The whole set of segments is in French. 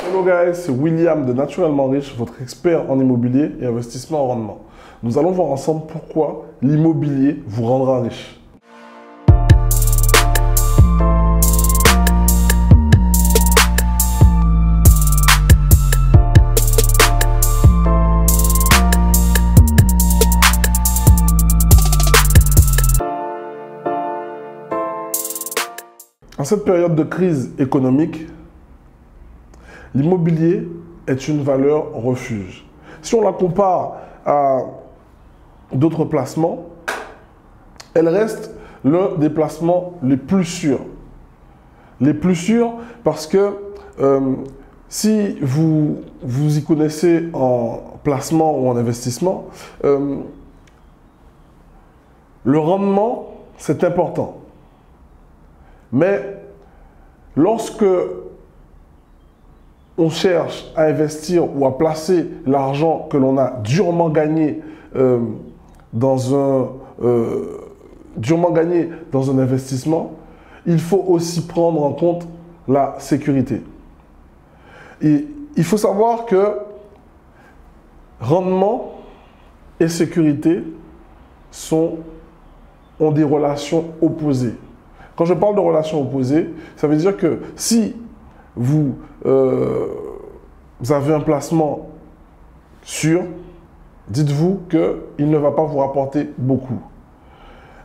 Hello guys, c'est William de Naturellement Riche, votre expert en immobilier et investissement en rendement. Nous allons voir ensemble pourquoi l'immobilier vous rendra riche. En cette période de crise économique, l'immobilier est une valeur refuge. Si on la compare à d'autres placements, elle reste l'un des placements les plus sûrs. Les plus sûrs parce que si vous y connaissez en placement ou en investissement, le rendement, c'est important. Mais lorsque on cherche à investir ou à placer l'argent que l'on a durement gagné dans un investissement, il faut aussi prendre en compte la sécurité. Et il faut savoir que rendement et sécurité ont des relations opposées. Quand je parle de relations opposées, ça veut dire que si vous avez un placement sûr, dites-vous qu'il ne va pas vous rapporter beaucoup.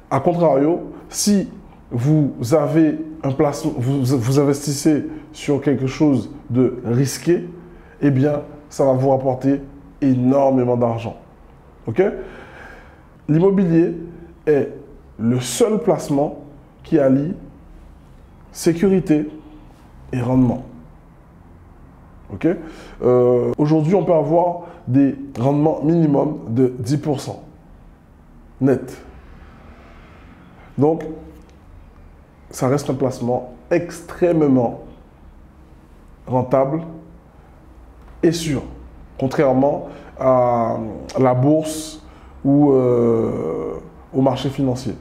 A contrario, si vous avez un placement, vous investissez sur quelque chose de risqué, eh bien, ça va vous rapporter énormément d'argent. Ok? L'immobilier est le seul placement qui allie sécurité et rendement. Ok? Aujourd'hui, on peut avoir des rendements minimum de 10% net. Donc, ça reste un placement extrêmement rentable et sûr, contrairement à la bourse ou au marché financier.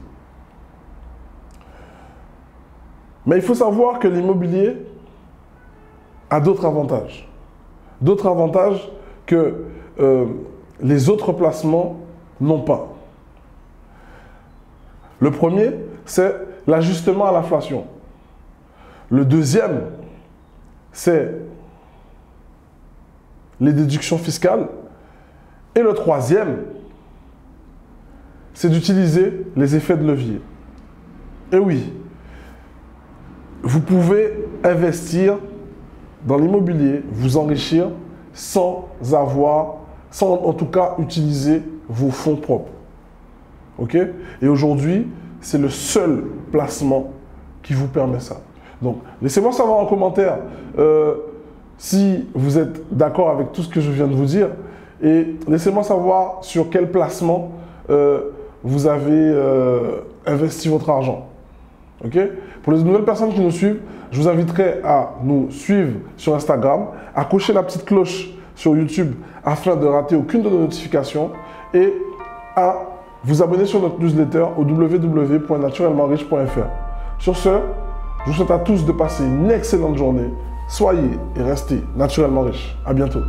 Mais il faut savoir que l'immobilier a d'autres avantages. D'autres avantages que les autres placements n'ont pas. Le premier, c'est l'ajustement à l'inflation. Le deuxième, c'est les déductions fiscales. Et le troisième, c'est d'utiliser les effets de levier. Et oui, vous pouvez investir dans l'immobilier, vous enrichir sans en tout cas utiliser vos fonds propres. Ok? Et aujourd'hui, c'est le seul placement qui vous permet ça. Donc, laissez-moi savoir en commentaire si vous êtes d'accord avec tout ce que je viens de vous dire et laissez-moi savoir sur quel placement vous avez investi votre argent. Okay? Pour les nouvelles personnes qui nous suivent, je vous inviterai à nous suivre sur Instagram, à cocher la petite cloche sur YouTube afin de rater aucune de nos notifications et à vous abonner sur notre newsletter au www.naturellementriche.fr. Sur ce, je vous souhaite à tous de passer une excellente journée. Soyez et restez naturellement riches. À bientôt.